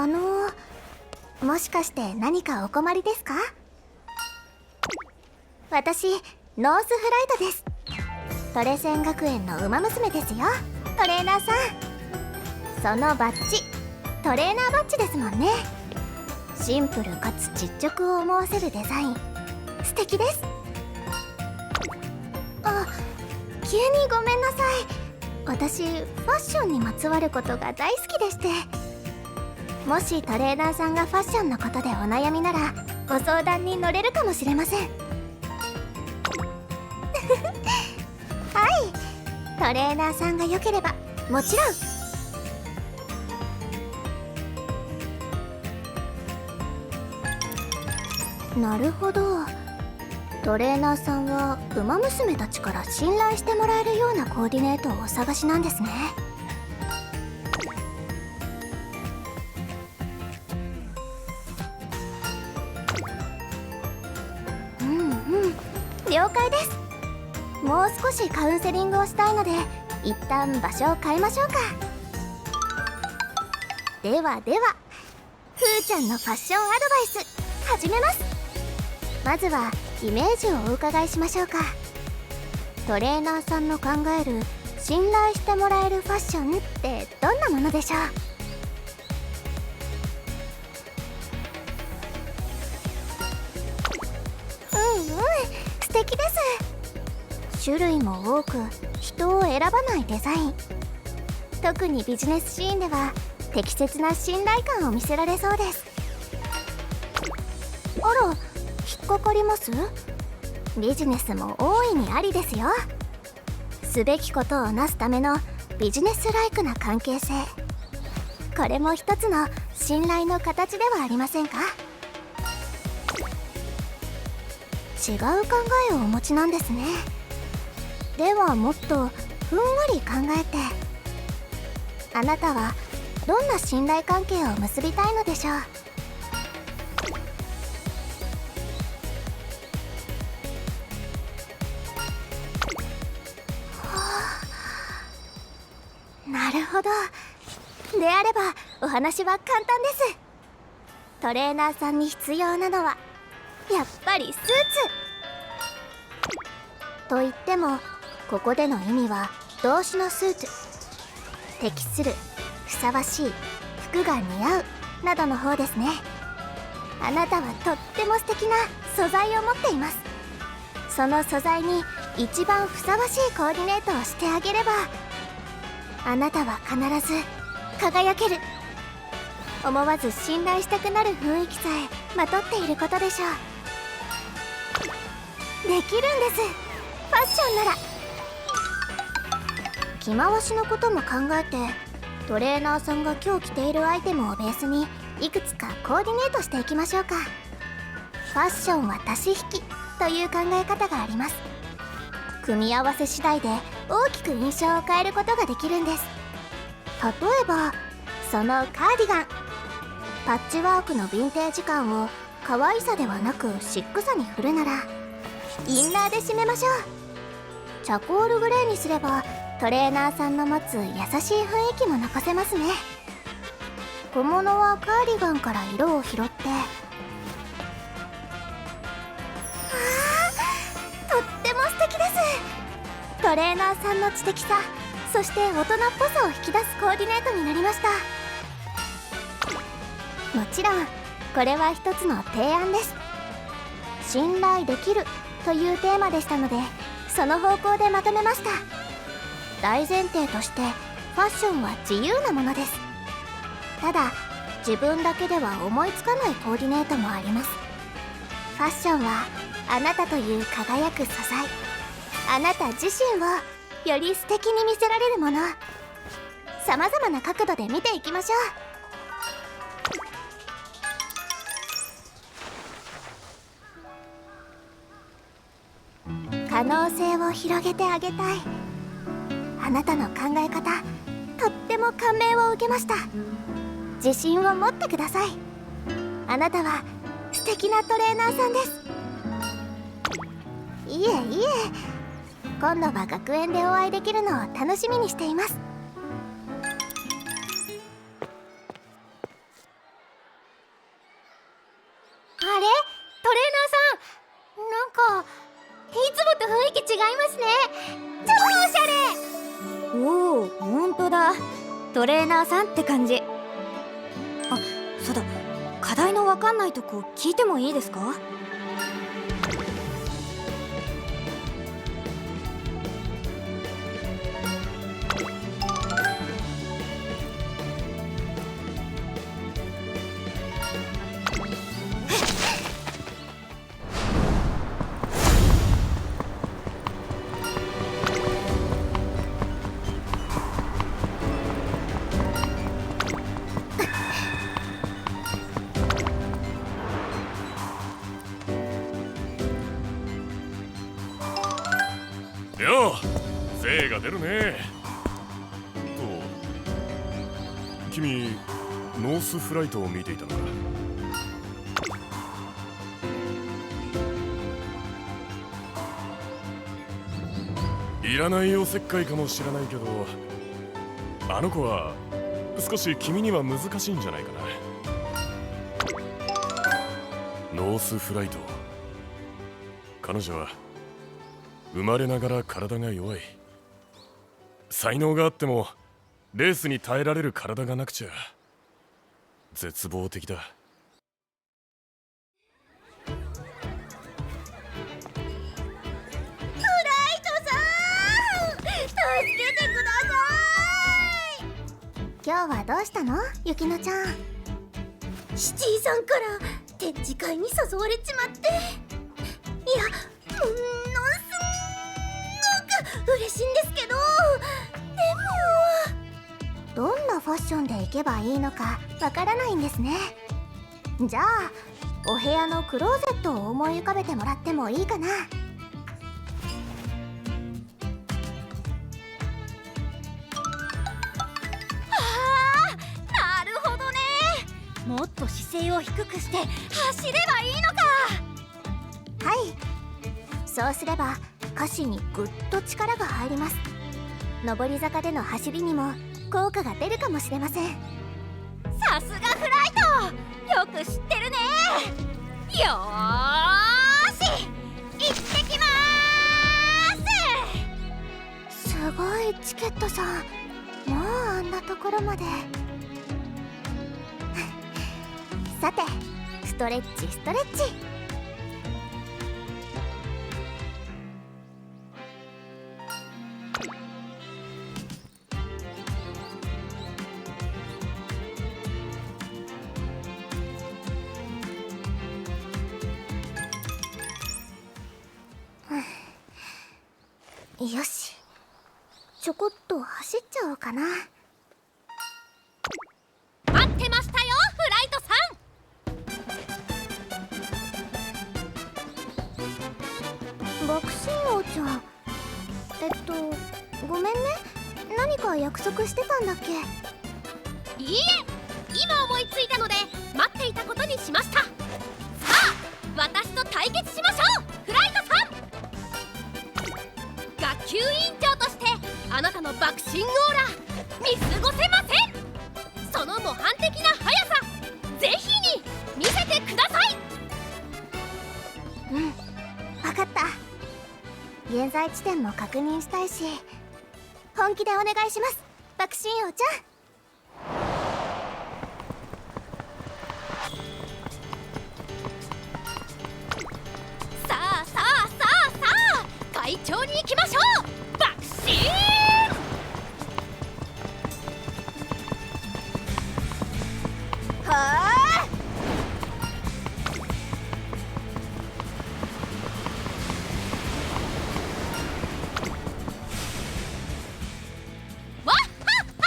もしかして何かお困りですか？私、ノースフライトです。トレセン学園のウマ娘ですよ、トレーナーさん。そのバッジ、トレーナーバッジですもんね。シンプルかつ実直を思わせるデザイン、素敵です。あ、急にごめんなさい。私、ファッションにまつわることが大好きでして。もしトレーナーさんがファッションのことでお悩みならご相談に乗れるかもしれません。はい、トレーナーさんが良ければもちろん。なるほど、トレーナーさんはウマ娘たちから信頼してもらえるようなコーディネートをお探しなんですね。了解です。もう少しカウンセリングをしたいので一旦場所を変えましょうか。ではでは、ふーちゃんのファッションアドバイス始めます。まずはイメージをお伺いしましょうか。トレーナーさんの考える信頼してもらえるファッションってどんなものでしょう？素敵です。種類も多く人を選ばないデザイン、特にビジネスシーンでは適切な信頼感を見せられそうです。あら、引っかかります？ビジネスも大いにありですよ。すべきことをなすためのビジネスライクな関係性、これも一つの信頼の形ではありませんか？違う考えをお持ちなんですね。ではもっとふんわり考えて、あなたはどんな信頼関係を結びたいのでしょう？なるほど。であればお話は簡単です。トレーナーさんに必要なのはやっぱりスーツと言っても、ここでの意味は動詞のスーツ、適する、ふさわしい、服が似合うなどの方ですね。あなたはとっても素敵な素材を持っています。その素材に一番ふさわしいコーディネートをしてあげれば、あなたは必ず輝ける。思わず信頼したくなる雰囲気さえまとっていることでしょう。できるんです、ファッションなら。着回しのことも考えて、トレーナーさんが今日着ているアイテムをベースにいくつかコーディネートしていきましょうか。ファッションは足し引きという考え方があります。組み合わせ次第で大きく印象を変えることができるんです。例えばそのカーディガン、パッチワークのヴィンテージ感を可愛さではなくシックさに振るならインナーで締めましょう。チャコールグレーにすればトレーナーさんの持つ優しい雰囲気も残せますね。小物はカーディガンから色を拾って、とっても素敵です。トレーナーさんの知的さ、そして大人っぽさを引き出すコーディネートになりました。もちろんこれは一つの提案です。信頼できるというテーマでしたので、その方向でまとめました。大前提としてファッションは自由なものです。ただ自分だけでは思いつかないコーディネートもあります。ファッションはあなたという輝く素材、あなた自身をより素敵に見せられるもの、さまざまな角度で見ていきましょう。可能性を広げてあげたい。あなたの考え方、とっても感銘を受けました。自信を持ってください。あなたは素敵なトレーナーさんです。いえいえ、今度は学園でお会いできるのを楽しみにしています。れトレーナーさん、なんかいつもと雰囲気違いますね。超おしゃれ。おお、ほんとだ。トレーナーさんって感じ。あ、そうだ、課題のわかんないとこ聞いてもいいですか？よう、精が出るね。君、ノースフライトを見ていたのか？いらないおせっかいかもしれないけど、あの子は少し君には難しいんじゃないかな。ノースフライト、彼女は生まれながら体が弱い。才能があってもレースに耐えられる体がなくちゃ絶望的だ。フライトさん、助けてください。今日はどうしたの、ゆきのちゃん。シティさんから展示会に誘われちまって、いや、ものすごく嬉しいんですけど、でもどんなファッションで行けばいいのかわからないんですね。じゃあお部屋のクローゼットを思い浮かべてもらってもいいかな。なるほどね。もっと姿勢を低くして走ればいいのか。はい、そうすれば下肢にぐっと力が入ります。上り坂での走りにも効果が出るかもしれません。さすがフライト、よく知ってるね。よーし、行ってきまーす。すごい、チケットさん、もうあんなところまで。さて、ストレッチストレッチ。よし、ちょこっと走っちゃおうかな。待ってましたよ、フライトさん。爆心王ちゃん、ごめんね。何か約束してたんだっけ？いいえ、今思いついたので待っていたことにしました。さあ、私と対決しましょう、フライトさん。学級委員長としてあなたの爆心オーラ見過ごせません。その模範的な速さ、ぜひに見せてください。うん、わかった。現在地点も確認したいし、本気でお願いします、爆心王ちゃん。さあさあさあさあ、会長に行きましょう、爆心。はあ、わっはっは、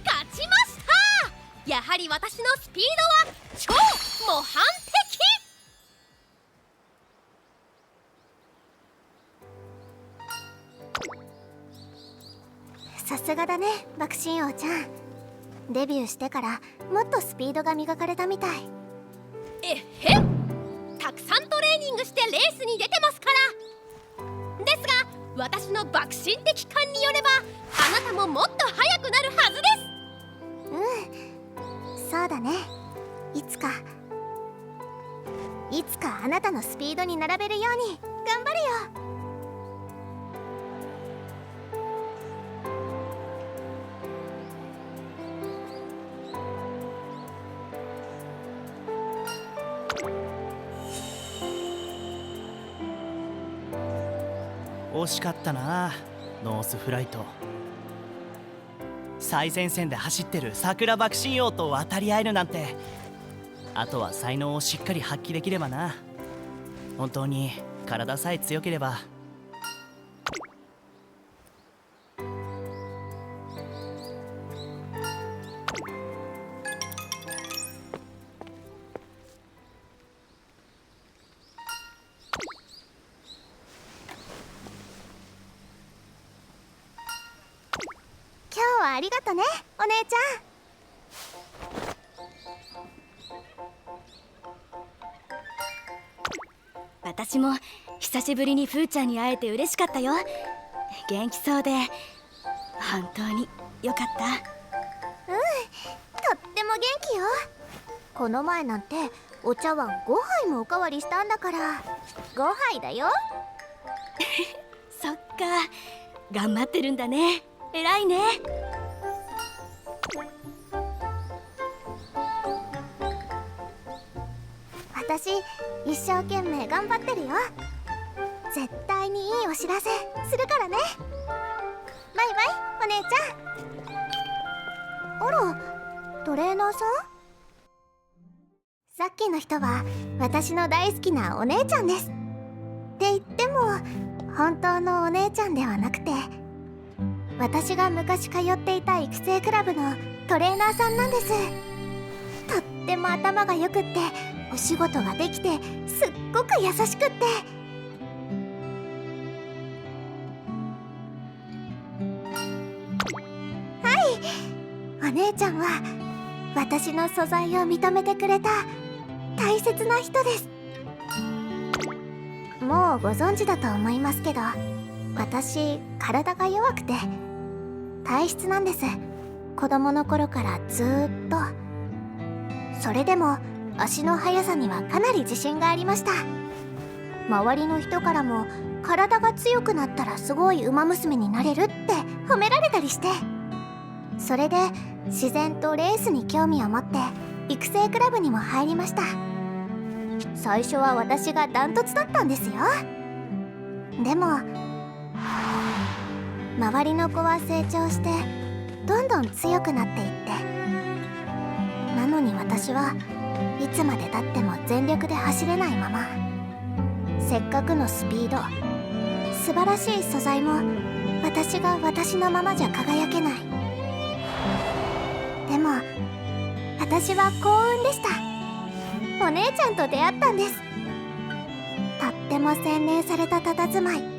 勝ちました。やはり私のスピードは超模範的。さすがだね、爆心王ちゃん。デビューしてからもっとスピードが磨かれたみたい。えっへん、たくさんトレーニングしてレースに出てますから。ですが私の爆心的勘によれば、あなたももっと速くなるはずです。うん、そうだね。いつかいつかあなたのスピードに並べるように頑張るよ。惜しかったな、ノースフライト。最前線で走ってる桜爆心王と渡り合えるなんて、あとは才能をしっかり発揮できればな。本当に体さえ強ければ。今日はありがとね、お姉ちゃん。私も久しぶりにふーちゃんに会えて嬉しかったよ。元気そうで本当によかった。とっても元気よ。この前なんてお茶碗5杯もおかわりしたんだから。5杯だよ。そっか、頑張ってるんだね。偉いね。私一生懸命頑張ってるよ。絶対にいいお知らせするからね。バイバイお姉ちゃん。あら、トレーナーさん？さっきの人は私の大好きなお姉ちゃんです。って言っても本当のお姉ちゃんではなくて、私が昔通っていた育成クラブのトレーナーさんなんです。とっても頭がよくって、お仕事ができて、すっごく優しくって。はい、お姉ちゃんは私の素材を認めてくれた大切な人です。もうご存知だと思いますけど、私体が弱くて体質なんです。子供の頃からずーっと。それでも足の速さにはかなり自信がありました。周りの人からも体が強くなったらすごい馬娘になれるって褒められたりして、それで自然とレースに興味を持って育成クラブにも入りました。最初は私がダントツだったんですよ。でも周りの子は成長してどんどん強くなっていって、なのに私はいつまでたっても全力で走れないまま、せっかくのスピード、素晴らしい素材も私が私のままじゃ輝けない。でも私は幸運でした。お姉ちゃんと出会ったんです。とっても洗練された佇まい、言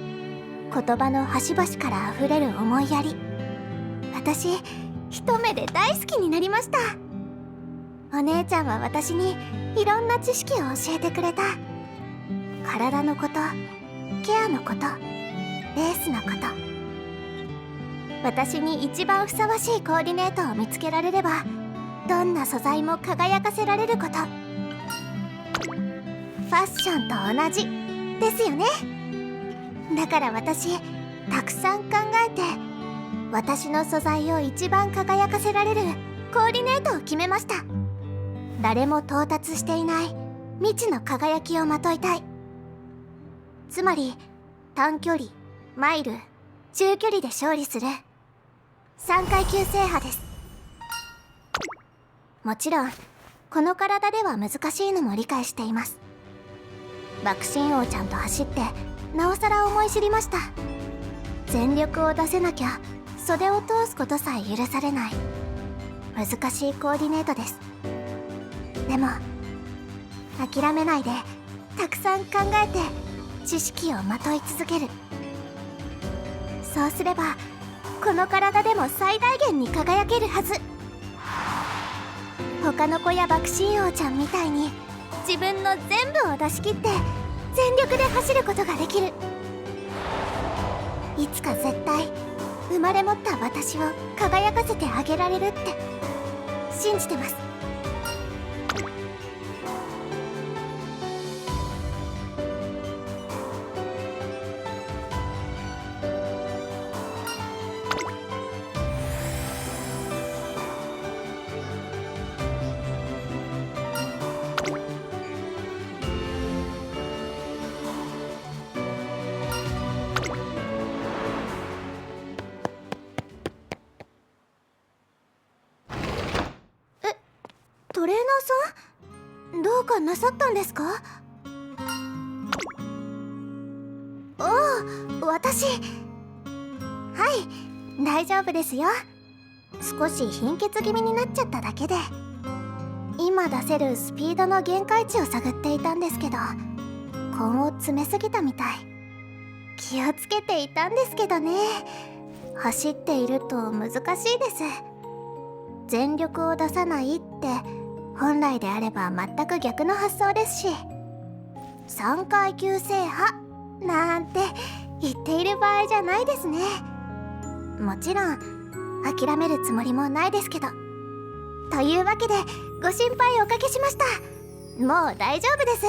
葉の端々からあふれる思いやり、私一目で大好きになりました。お姉ちゃんは私にいろんな知識を教えてくれた。体のこと、ケアのこと、レースのこと。私に一番ふさわしいコーディネートを見つけられれば、どんな素材も輝かせられること。ファッションと同じですよね。だから私たくさん考えて、私の素材を一番輝かせられるコーディネートを決めました。誰も到達していない未知の輝きをまといたい。つまり短距離、マイル、中距離で勝利する3階級制覇です。もちろんこの体では難しいのも理解しています。爆心王ちゃんと走ってなおさら思い知りました。全力を出せなきゃ袖を通すことさえ許されない難しいコーディネートです。でも諦めないでたくさん考えて知識をまとい続ける。そうすればこの体でも最大限に輝けるはず。他の子や爆心王ちゃんみたいに自分の全部を出し切って全力で走ることができる。いつか絶対生まれ持った私を輝かせてあげられるって信じてます。うかなさったんですか？おお、私。はい、大丈夫ですよ。少し貧血気味になっちゃっただけで、今出せるスピードの限界値を探っていたんですけど、根を詰めすぎたみたい。気をつけていたんですけどね。走っていると難しいです。全力を出さないって本来であれば全く逆の発想ですし、3階級制覇なんて言っている場合じゃないですね。もちろん諦めるつもりもないですけど。というわけでご心配おかけしました。もう大丈夫です。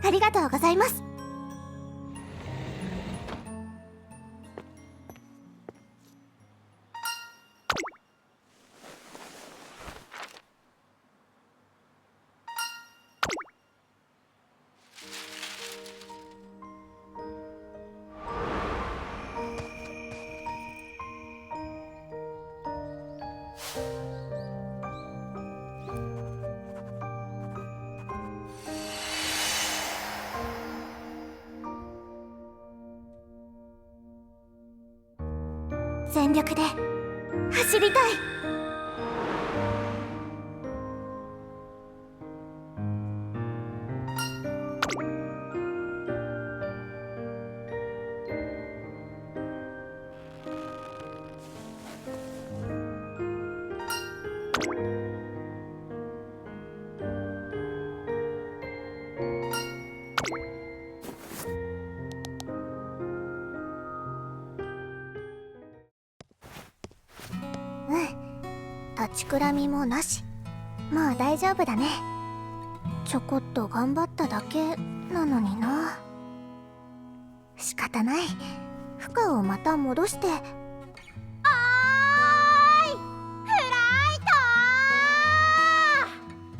ありがとうございます。全力で走りたい。立ちくらみもなし。まあ大丈夫だね。ちょこっと頑張っただけなのにな。仕方ない。負荷をまた戻して。おーい、フライ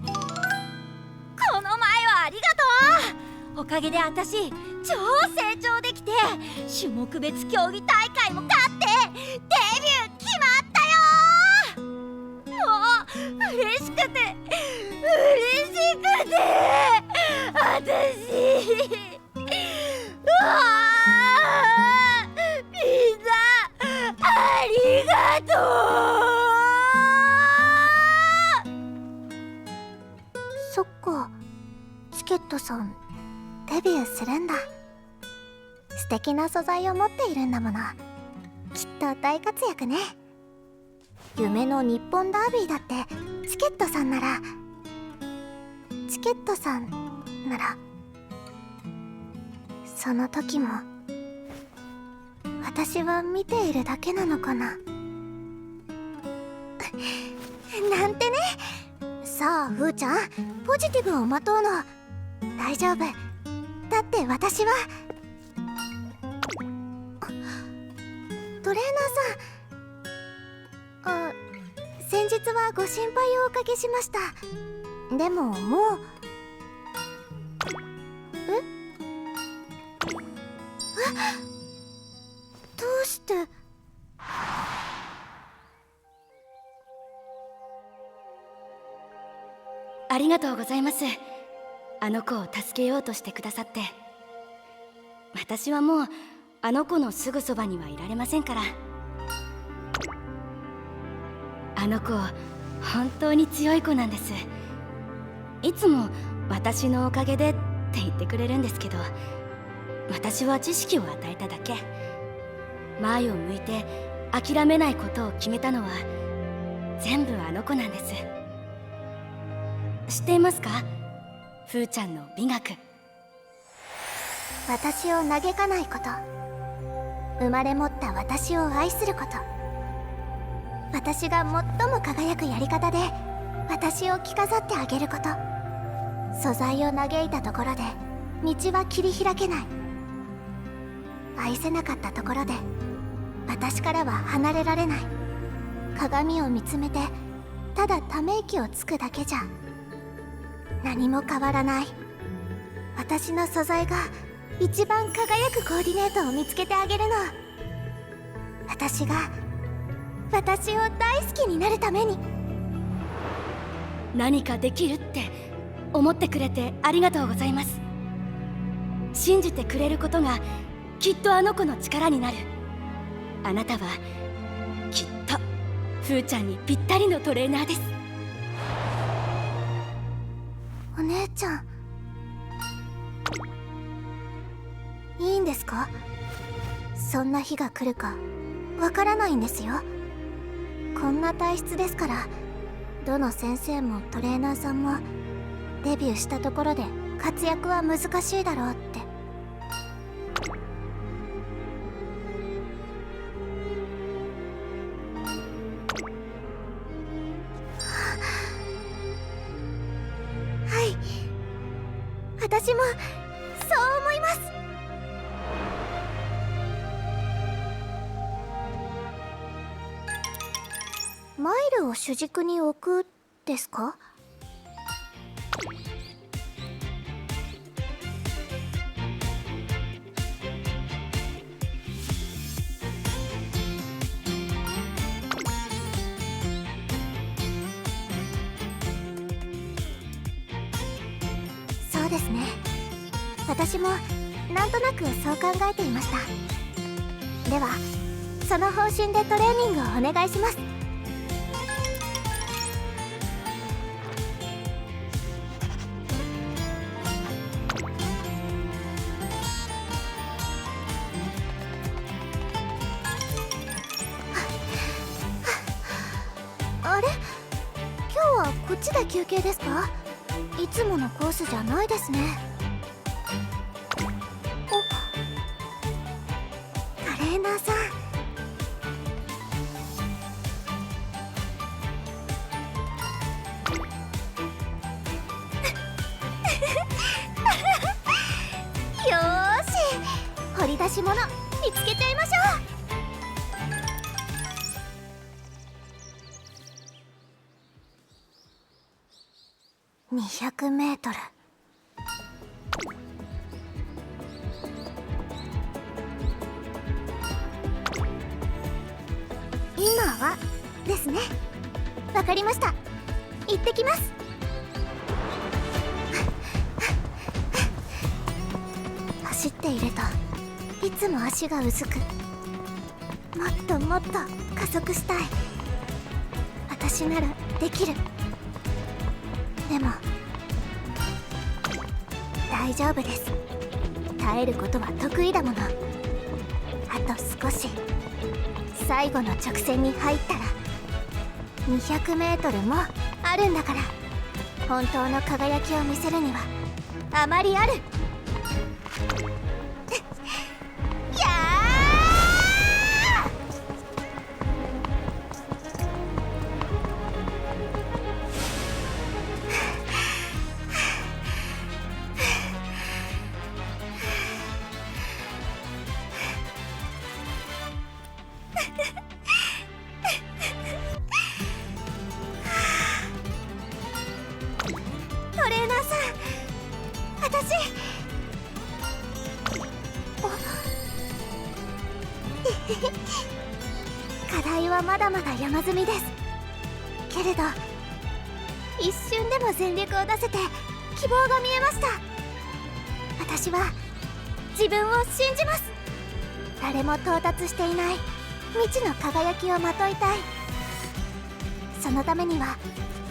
トー。この前はありがとう。おかげで私超成長できて、種目別競技大会も勝ってデビュー決まったよ。嬉しくて私みんなありがとう。そっか、チケットさんデビューするんだ。素敵な素材を持っているんだもの。きっと大活躍ね。夢の日本ダービーだってチケットさんならその時も私は見ているだけなのかななんてね。さあふーちゃん、ポジティブをまとうの。大丈夫だって私は。トレーナーさん、先日はご心配をおかけしました。でももう。どうして。ありがとうございます。あの子を助けようとしてくださって。私はもうあの子のすぐそばにはいられませんから。あの子本当に強い子なんです。いつも私のおかげでって言ってくれるんですけど、私は知識を与えただけ。前を向いて諦めないことを決めたのは全部あの子なんです。知っていますか、ふーちゃんの美学。私を嘆かないこと、生まれ持った私を愛すること、私が最も輝くやり方で私を着飾ってあげること。素材を嘆いたところで道は切り開けない。愛せなかったところで私からは離れられない。鏡を見つめてただため息をつくだけじゃ何も変わらない。私の素材が一番輝くコーディネートを見つけてあげるの。私が私を大好きになるために。何かできるって思ってくれてありがとうございます。信じてくれることがきっとあの子の力になる。あなたはきっとふーちゃんにぴったりのトレーナーです。お姉ちゃん、いいんですか？そんな日が来るかわからないんですよ。こんな体質ですから、どの先生もトレーナーさんもデビューしたところで活躍は難しいだろうって。はい、私もそう思います。マイルを主軸に置くですか？そうですね。私もなんとなくそう考えていました。ではその方針でトレーニングをお願いします。あれ？今日はこっちで休憩ですか？いつものコースじゃないですね。お、トレーナーさん。よーし、掘り出し物見つけちゃいましょう。200メートル。今はですね。わかりました。行ってきます。走っているといつも足がうずく。もっともっと加速したい。私ならできる。でも大丈夫です。耐えることは得意だもの。あと少し。最後の直線に入ったら200メートルもあるんだから、本当の輝きを見せるにはあまりある。やトレーナーさん、私課題はまだまだ山積みです。けれど一瞬でも全力を出せて希望が見えました。私は自分を信じます。誰も到達していない未知の輝きをまといたい。そのためには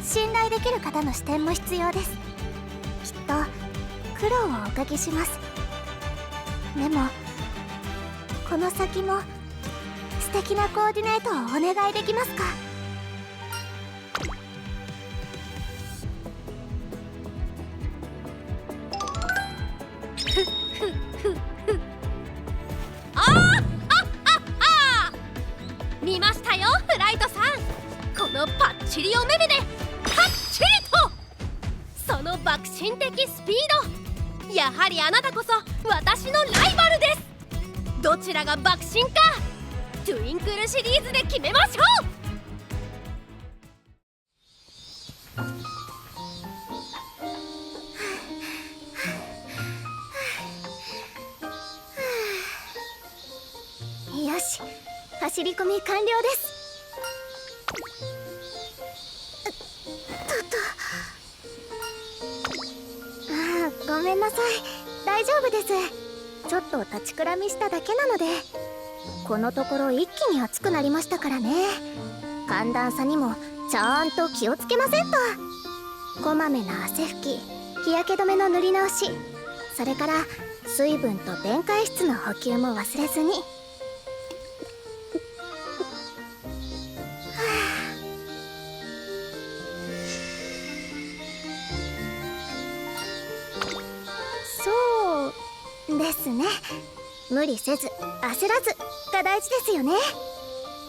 信頼できる方の視点も必要です。きっと苦労をおかけします。でもこの先も素敵なコーディネートをお願いできますか？見ましたよ、フライトさん。このパッチリお目目でパッチリと。その爆心的スピード、やはりあなたこそ私のライバルです。どちらが爆心かトゥインクルシリーズで決めましょう。よし、走り込み完了です。ごめんなさい、大丈夫です。ちょっと立ちくらみしただけなので。このところ一気に暑くなりましたからね。寒暖差にもちゃんと気をつけませんと。こまめな汗拭き、日焼け止めの塗り直し、それから水分と電解質の補給も忘れずに。そうですね、無理せず焦らずが大事ですよね。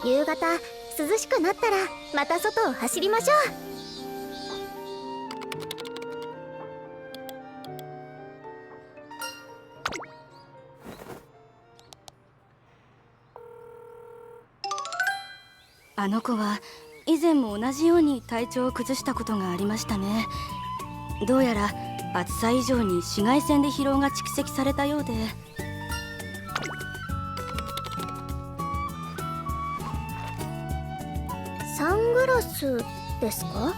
夕方涼しくなったらまた外を走りましょう。あの子は以前も同じように体調を崩したことがありましたね。どうやら暑さ以上に紫外線で疲労が蓄積されたようで。サングラスですか？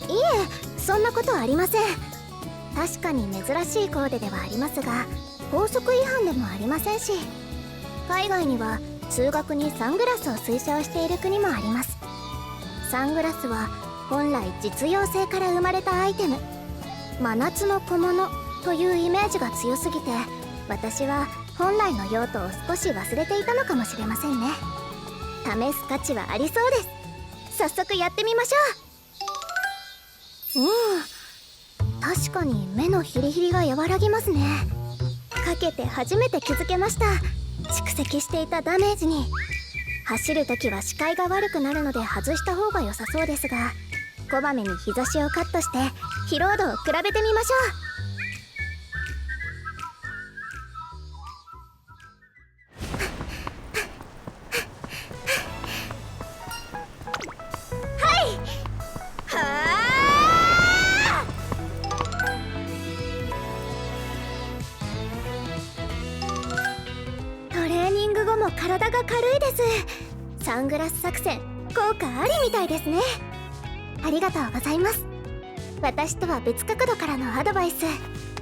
いえ、そんなことはありません。確かに珍しいコーデではありますが、法則違反でもありませんし、海外には通学にサングラスを推奨している国もあります。サングラスは本来実用性から生まれたアイテム、真夏の小物というイメージが強すぎて、私は本来の用途を少し忘れていたのかもしれませんね。試す価値はありそうです。早速やってみましょう。確かに目のヒリヒリが和らぎますね。かけて初めて気づけました。蓄積していたダメージに。走るときは視界が悪くなるので外した方が良さそうですが、こまめに日差しをカットして疲労度を比べてみましょう。はいはあ、トレーニング後も体が軽いです。サングラス作戦効果ありみたいですね。ありがとうございます。私とは別角度からのアドバイス、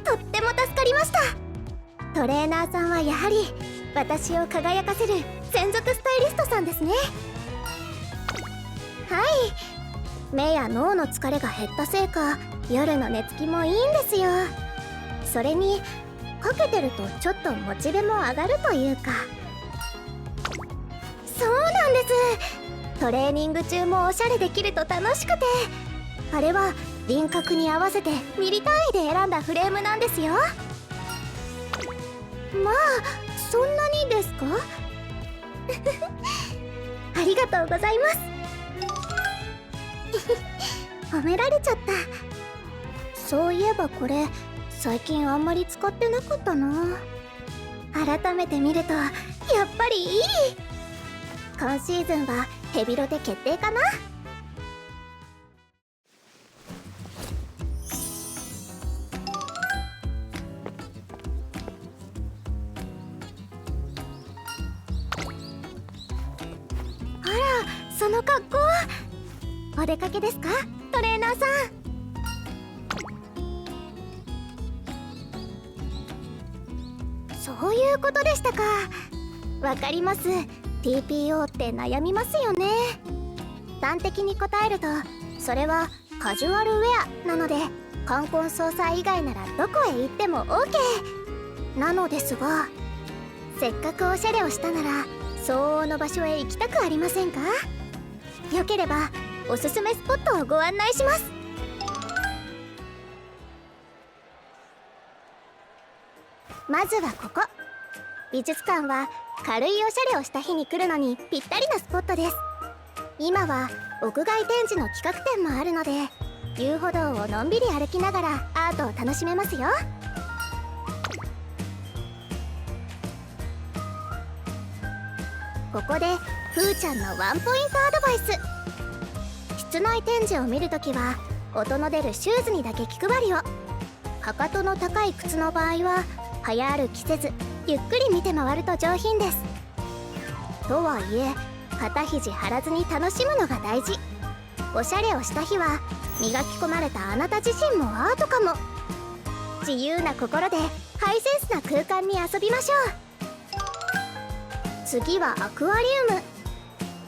とっても助かりました。トレーナーさんはやはり私を輝かせる専属スタイリストさんですね。はい、目や脳の疲れが減ったせいか、夜の寝つきもいいんですよ。それにかけてるとちょっとモチベも上がるというか。そうなんです。トレーニング中もおしゃれできると楽しくて、あれは輪郭に合わせてミリ単位で選んだフレームなんですよ。まあそんなにですか？ありがとうございます。褒められちゃった。そういえばこれ最近あんまり使ってなかったな。改めて見るとやっぱりいい。今シーズンはヘビロテ決定かな。あら、その格好お出かけですか、トレーナーさん。そういうことでしたか。わかります。TPO って悩みますよね。端的に答えると、それはカジュアルウェアなので、冠婚葬祭以外ならどこへ行っても OK なのですが、せっかくおしゃれをしたなら相応の場所へ行きたくありませんか？よければおすすめスポットをご案内します。まずはここ、美術館は軽いおしゃれをした日に来るのにぴったりなスポットです。今は屋外展示の企画展もあるので、遊歩道をのんびり歩きながらアートを楽しめますよ。ここでふーちゃんのワンポイントアドバイス。室内展示を見るときは音の出るシューズにだけ気配りを。かかとの高い靴の場合は早歩きせずゆっくり見て回ると上品です。とはいえ肩肘張らずに楽しむのが大事。おしゃれをした日は磨き込まれたあなた自身もアートかも。自由な心でハイセンスな空間に遊びましょう。次はアクアリウム。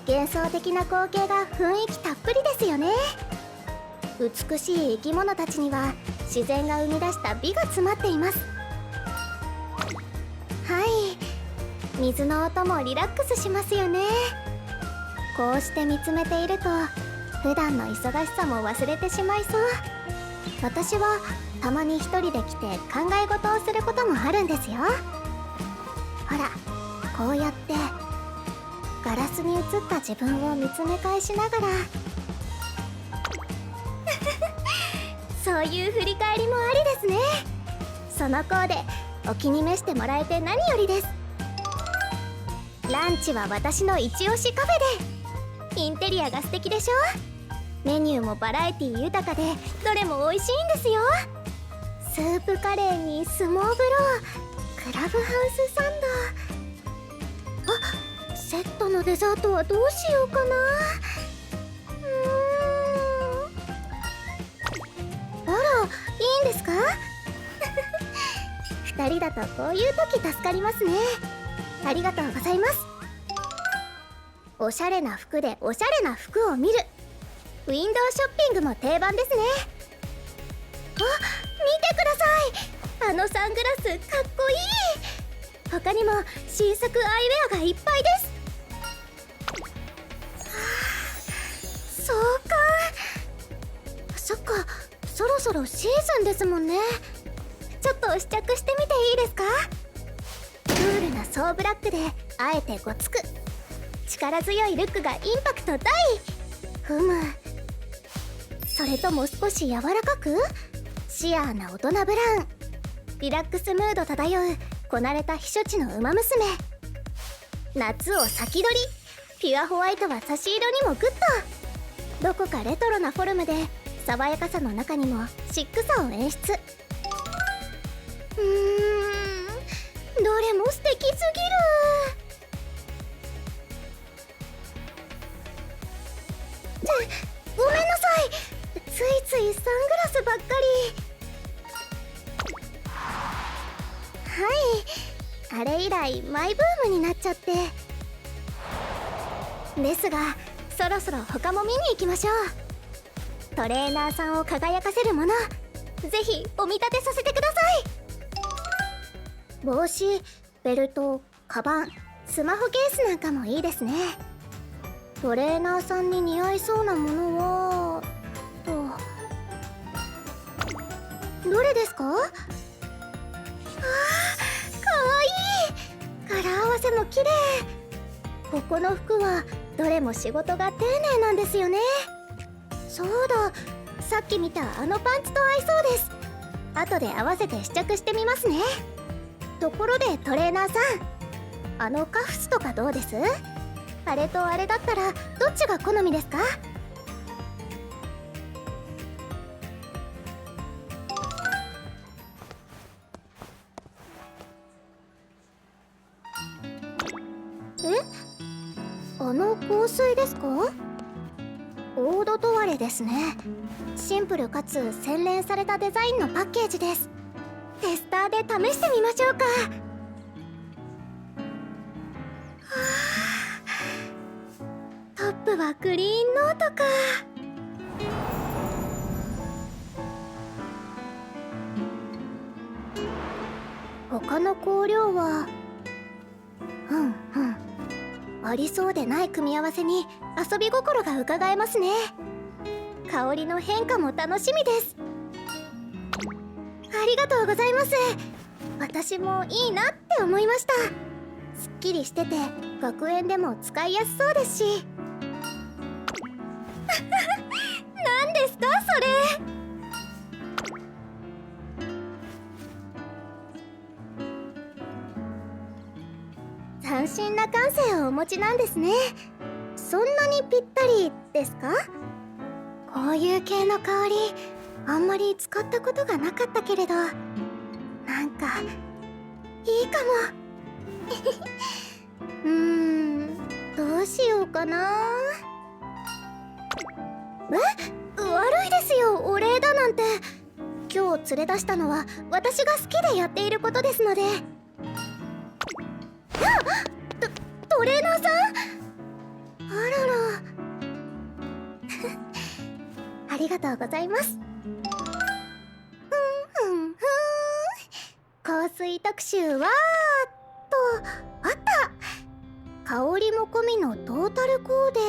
幻想的な光景が雰囲気たっぷりですよね。美しい生き物たちには自然が生み出した美が詰まっています。はい、水の音もリラックスしますよね。こうして見つめていると普段の忙しさも忘れてしまいそう。私はたまに一人で来て考え事をすることもあるんですよ。ほら、こうやってガラスに映った自分を見つめ返しながらそういう振り返りもありですね。そのコーデお気に召してもらえて何よりです。ランチは私の一押しカフェで、インテリアが素敵でしょ。メニューもバラエティ豊かでどれも美味しいんですよ。スープカレーに相撲風呂、クラブハウスサンド。あ、セットのデザートはどうしようかな。あら、いいんですか2人だとこういう時助かりますね。ありがとうございます。おしゃれな服でおしゃれな服を見る、ウィンドウショッピングも定番ですね。あ、見てください、あのサングラスかっこいい。他にも新作アイウェアがいっぱいです。そうか、そっか、そろそろシーズンですもんね。ちょっと試着してみていいですか。クールなソーブラックであえてごつく、力強いルックがインパクト大。ふむ、それとも少し柔らかくシアーな大人ブラウン、リラックスムード漂うこなれた避暑地の馬娘。夏を先取り、ピュアホワイトは差し色にもグッド。どこかレトロなフォルムで爽やかさの中にもシックさを演出。どれも素敵すぎる。ごめんなさい、ついついサングラスばっかり。はい、あれ以来マイブームになっちゃって。ですがそろそろ他も見に行きましょう。トレーナーさんを輝かせるもの、ぜひお見立てさせてください。帽子、ベルト、カバン、スマホケースなんかもいいですね。トレーナーさんに似合いそうなものはどれですか。あー、かわいい。柄合わせも綺麗。ここの服はどれも仕事が丁寧なんですよね。そうだ、さっき見たあのパンツと合いそうです。後で合わせて試着してみますね。ところでトレーナーさん、あのカフスとかどうです？あれとあれだったらどっちが好みですか？あの香水ですか？オードトワレですね。シンプルかつ洗練されたデザインのパッケージです。テスターで試してみましょうか。トップはグリーンノートか。他の香料はありそうでない組み合わせに遊び心がうかがえますね。香りの変化も楽しみです。ありがとうございます。私もいいなって思いました。すっきりしてて学園でも使いやすそうですし。何ですかそれ。斬新な感性をお持ちなんですね。そんなにぴったりですか？こういう系の香りあんまり使ったことがなかったけれど、なんかいいかも。かな。悪いですよ、お礼だなんて。今日連れ出したのは私が好きでやっていることですので。トレーナーさん、あららありがとうございます。香水特集はあった。香りも込みのトータルコーデ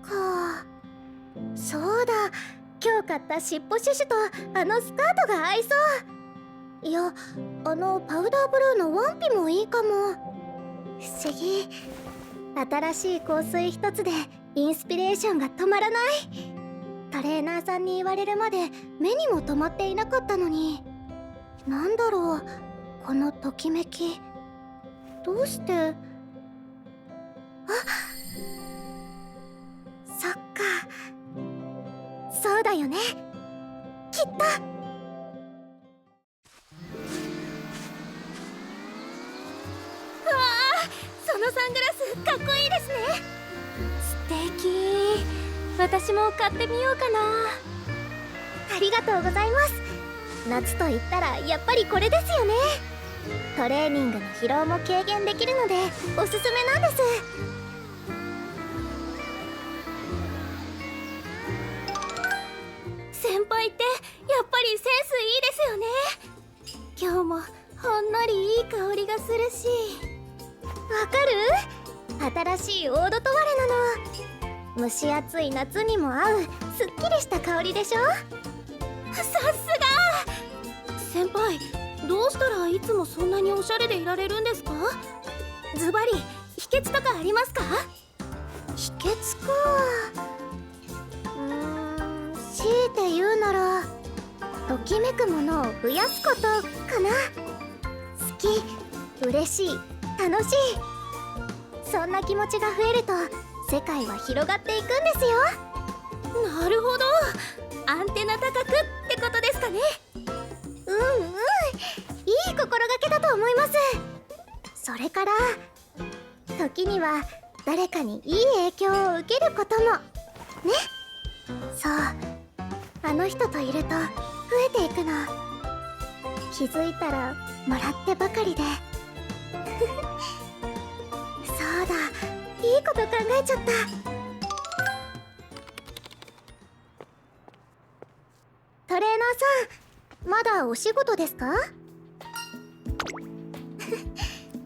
か。そうだ、今日買った尻尾シュシュとあのスカートが合いそう。いや、あのパウダーブルーのワンピもいいかも。不思議、新しい香水一つでインスピレーションが止まらない。トレーナーさんに言われるまで目にも留まっていなかったのに。なんだろう、このときめき。どうして。あ、そっか、そうだよね、きっと。そのサングラスかっこいいですね。素敵。私も買ってみようかな。ありがとうございます。夏と言ったらやっぱりこれですよね。トレーニングの疲労も軽減できるのでおすすめなんです。先輩ってやっぱりセンスいいですよね。今日もほんのりいい香りがするし。わかる？新しいオードトワレなの。蒸し暑い夏にも合うすっきりした香りでしょ。さすが先輩、どうしたらいつもそんなにおしゃれでいられるんですか？ズバリ秘訣とかありますか？秘訣か。強いて言うならときめくものを増やすことかな。好き、嬉しい、楽しい、そんな気持ちが増えると世界は広がっていくんですよ。なるほど、アンテナ高くってことですかね。いい心がけだと思います。それから時には誰かにいい影響を受けることもね。そう、あの人といると増えていくの。気づいたらもらってばかりでそうだ、いいこと考えちゃった。トレーナーさん、まだお仕事ですか？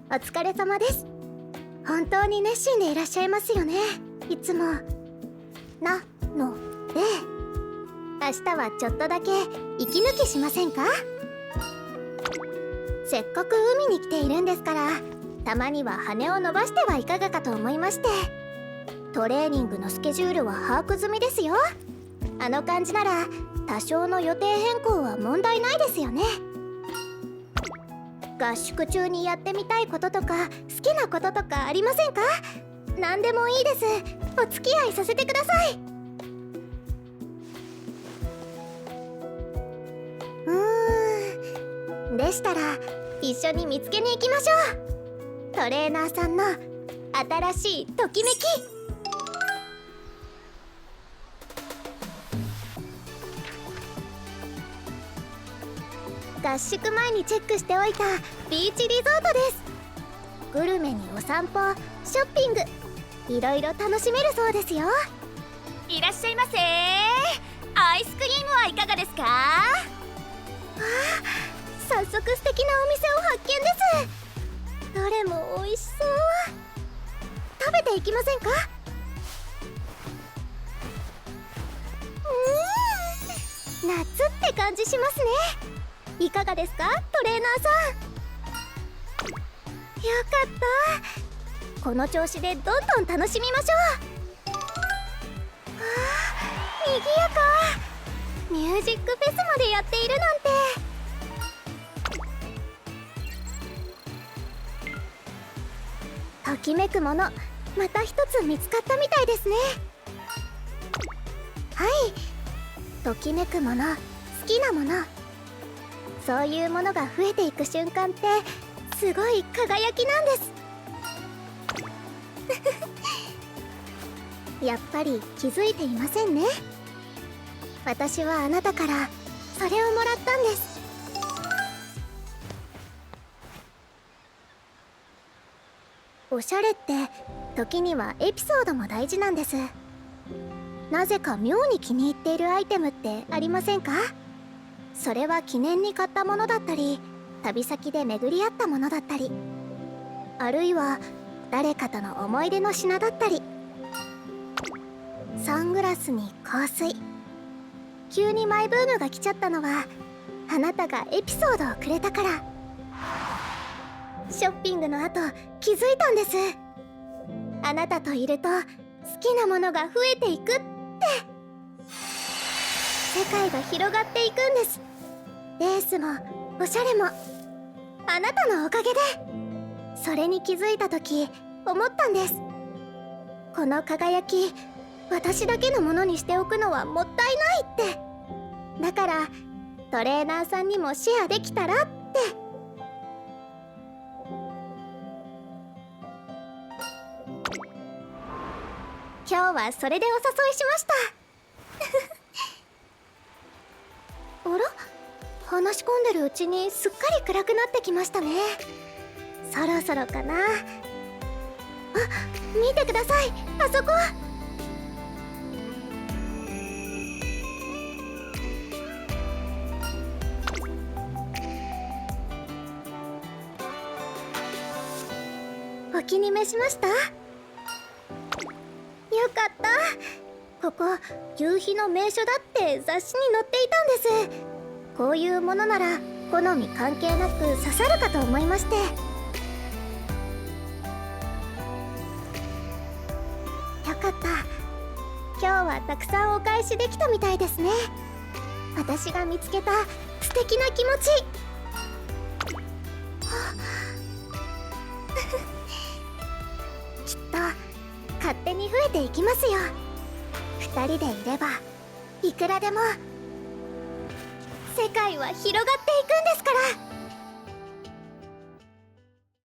お疲れ様です。本当に熱心でいらっしゃいますよね、いつも。なので明日はちょっとだけ息抜きしませんか？せっかく海に来ているんですから、たまには羽を伸ばしてはいかがかと思いまして。トレーニングのスケジュールは把握済みですよ。あの感じなら多少の予定変更は問題ないですよね。合宿中にやってみたいこととか好きなこととかありませんか？何でもいいです。お付き合いさせてください。でしたら一緒に見つけに行きましょう。トレーナーさんの新しいときめき。合宿前にチェックしておいたビーチリゾートです。グルメにお散歩、ショッピング、いろいろ楽しめるそうですよ。いらっしゃいませ。アイスクリームはいかがですか？早速素敵なお店を発見です。どれも美味しそう。食べていきませんか？夏って感じしますね。いかがですか、トレーナーさん。よかった。この調子でどんどん楽しみましょう。にぎやか。ミュージックフェスまでやっているなんて。ときめくもの、また一つ見つかったみたいですね。はい、ときめくもの、好きなもの、そういうものが増えていく瞬間ってすごい輝きなんですやっぱり気づいていませんね。私はあなたからそれをもらったんです。おしゃれって時にはエピソードも大事なんです。なぜか妙に気に入っているアイテムってありませんか？それは記念に買ったものだったり、旅先で巡り合ったものだったり、あるいは誰かとの思い出の品だったり。サングラスに香水、急にマイブームが来ちゃったのはあなたがエピソードをくれたから。ショッピングの後気づいたんです。あなたといると好きなものが増えていくって。世界が広がっていくんです。レースもおしゃれもあなたのおかげで。それに気づいた時思ったんです。この輝き、私だけのものにしておくのはもったいないって。だからトレーナーさんにもシェアできたらって。今日はそれでお誘いしました。あら、話し込んでるうちにすっかり暗くなってきましたね。そろそろかな。あ、見てください、あそこ。お気に召しました？よかった。ここ夕日の名所だって雑誌に載っていたんです。こういうものなら好み関係なく刺さるかと思いまして。よかった。今日はたくさんお返しできたみたいですね。私が見つけた素敵な気持ち。きっと勝手に増えていきますよ。二人でいればいくらでも。世界は広がっていくんですから。